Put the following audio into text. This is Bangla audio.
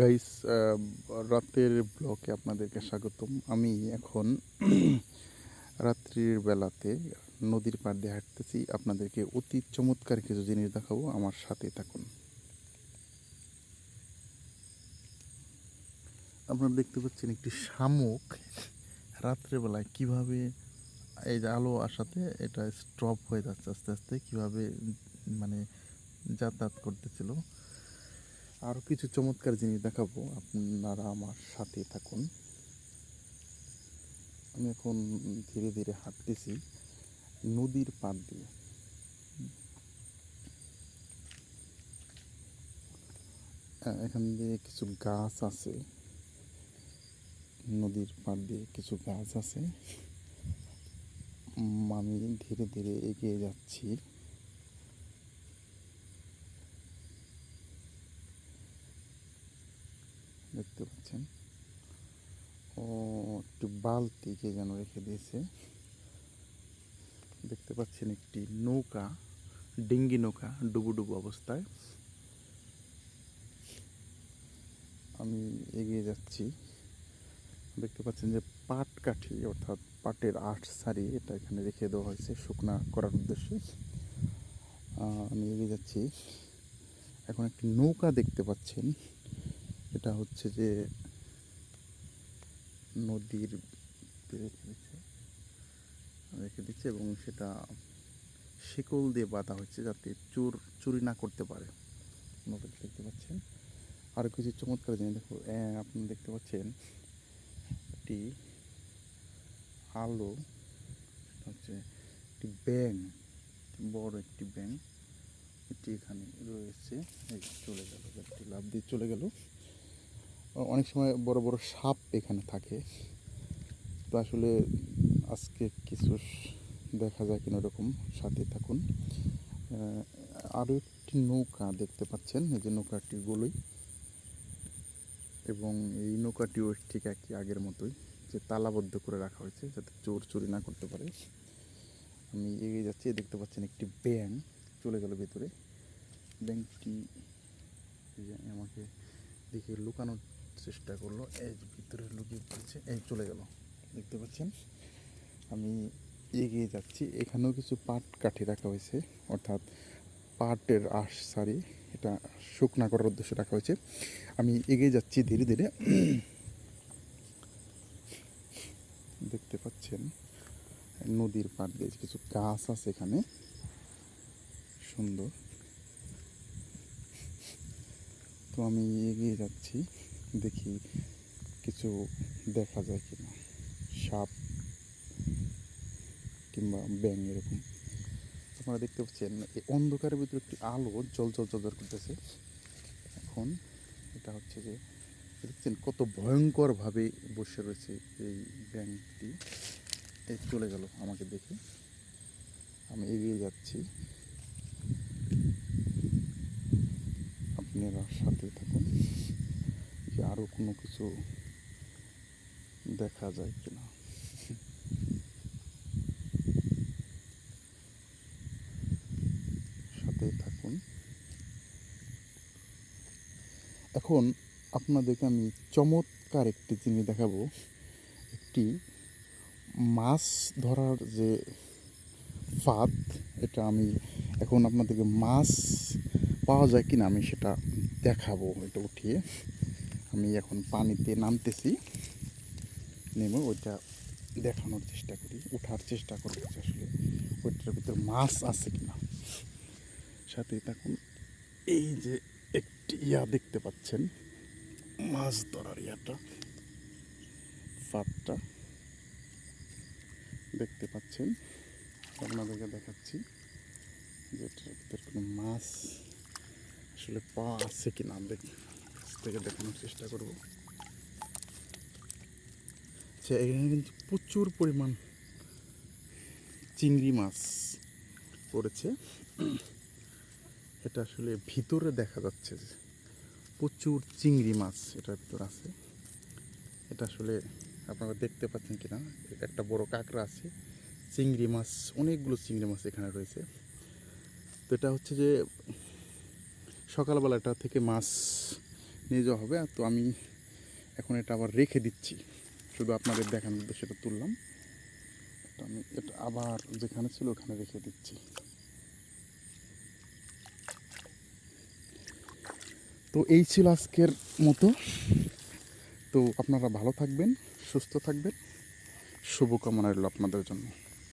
গাইস, রাতের ব্লকে আপনাদেরকে স্বাগতম। আমি এখন রাত্রির বেলাতে নদীর পাড় দিয়ে হাঁটতেছি। আপনাদেরকে অতি চমৎকার কিছু জিনিস দেখাবো, আমার সাথে থাকুন। আপনারা দেখতে পাচ্ছেন একটি শামুক রাত্রেবেলায় কিভাবে এই যে আলো আসাতে এটা স্টপ হয়ে যাচ্ছে আস্তে আস্তে, কিভাবে মানে যাতায়াত করতেছিল। আরও কিছু চমৎকার জিনিস দেখাবো, আপনারা আমার সাথে থাকুন। আমি এখন ধীরে ধীরে হাঁটতেছি নদীর পাড় দিয়ে। এখান দিয়ে কিছু গাছ আছে, নদীর পাড় দিয়ে কিছু গাছ আছে। আমি ধীরে ধীরে এগিয়ে যাচ্ছি। দেখতে পাচ্ছেন, ও একটি বালতি কে যেন রেখে দিয়েছে। দেখতে পাচ্ছেন একটি নৌকা, ডিঙ্গি নৌকা ডুবু ডুবু অবস্থায়। আমি এগিয়ে যাচ্ছি। দেখতে পাচ্ছেন যে পাট কাঠি অর্থাৎ পাটের আট সারি এটা এখানে রেখে দেওয়া হয়েছে শুকনা করার উদ্দেশ্যে। আমি এগিয়ে যাচ্ছি। এখন একটি নৌকা দেখতে পাচ্ছেন, এটা হচ্ছে যে নদীর রেখে দিচ্ছে এবং সেটা শিকল দিয়ে বাঁধা হচ্ছে যাতে চোর চুরি না করতে পারে। নৌকাটি দেখতে পাচ্ছেন। আর কিছু চমৎকার জিনিস দেখো, আপনি দেখতে পাচ্ছেন একটি আলো, হচ্ছে একটি ব্যাঙ, বড় একটি ব্যাঙ এটি এখানে রয়েছে। এই চলে গেল, একটি লাফ দিয়ে চলে গেল। অনেক সময় বড় বড় সাপ এখানে থাকে, তো আসলে আজকে কিছু দেখা যায় কিনা ওরকম, সাথে থাকুন। আরও একটি নৌকা দেখতে পাচ্ছেন, এই যে নৌকাটি গোলই, এবং এই নৌকাটিও ঠিক একই আগের মতোই, যে তালাবদ্ধ করে রাখা হয়েছে যাতে চোর চুরি না করতে পারে। আমি এগিয়ে যাচ্ছি, দেখতে পাচ্ছেন একটি ব্যাঙ চলে গেল ভিতরে। ব্যাঙটি আমাকে দেখে লুকানোর চেষ্টা করলো, এই যে ভিতরে লুকিয়ে পড়েছে, এই চলে গেল। দেখতে পাচ্ছেন, আমি এগিয়ে যাচ্ছি। এখানেও কিছু পাট কাঠি রাখা হয়েছে, অর্থাৎ পাটের আঁশ সারি, এটা শুকনা করার উদ্দেশ্যে রাখা হয়েছে। আমি এগিয়ে যাচ্ছি ধীরে ধীরে। দেখতে পাচ্ছেন নদীর পাড় দিয়ে কিছু গাছ আছে এখানে, সুন্দর। তো আমি এগিয়ে যাচ্ছি, দেখি কিছু দেখা যায় কিনা, সাপ কিংবা ব্যাঙ এরকম। আপনারা দেখতে পাচ্ছেন এই অন্ধকারের ভিতরে একটি আলো জল জল জল করতেছে। এখন এটা হচ্ছে যে দেখছেন কত ভয়ঙ্করভাবে বসে রয়েছে এই ব্যাঙটি। এই চলে গেল আমাকে দেখে। আমি এগিয়ে যাচ্ছি, আপনারা সাথে থাকুন যে আরও কোনো কিছু দেখা যায় কিনা। সাথে থাকুন। এখন আপনাদেরকে আমি চমৎকার একটি জিনিস দেখাবো, একটি মাছ ধরার যে ফাঁদ, এটা আমি এখন আপনাদেরকে মাছ পাওয়া যায় কিনা আমি সেটা দেখাবো। এটা উঠিয়ে আমি এখন পানিতে নামতেছি, নেমে ওইটা দেখানোর চেষ্টা করি, ওঠার চেষ্টা করবো আসলে ওইটার ভিতরে মাছ আছে কিনা। সাথে থাকুন। এই যে একটি দেখতে পাচ্ছেন, মাছ ধরার ফাঁদটা দেখতে পাচ্ছেন, আপনাদেরকে দেখাচ্ছি যে এটার ভিতরে কোনো মাছ আসলে পাওয়া আছে কিনা আমরা থেকে দেখানোর চেষ্টা করব। আচ্ছা, এখানে কিন্তু প্রচুর পরিমাণ চিংড়ি মাছ পড়েছে। এটা আসলে ভিতরে দেখা যাচ্ছে যে প্রচুর চিংড়ি মাছ এটার ভিতর আছে। এটা আসলে আপনারা দেখতে পাচ্ছেন কিনা, একটা বড় কাঁকড়া আছে, চিংড়ি মাছ, অনেকগুলো চিংড়ি মাছ এখানে রয়েছে। তো এটা হচ্ছে যে সকালবেলাটা থেকে মাছ নিয়ে যাওয়া হবে। তো আমি এখন এটা আবার রেখে দিচ্ছি, শুধু আপনাদের দেখানোর উদ্দেশ্যে এটা তুললাম। তো আমি এটা আবার যেখানে ছিল ওখানে রেখে দিচ্ছি। তো এই ছিল আজকের মতো। তো আপনারা ভালো থাকবেন, সুস্থ থাকবেন, শুভকামনা রইল আপনাদের জন্য।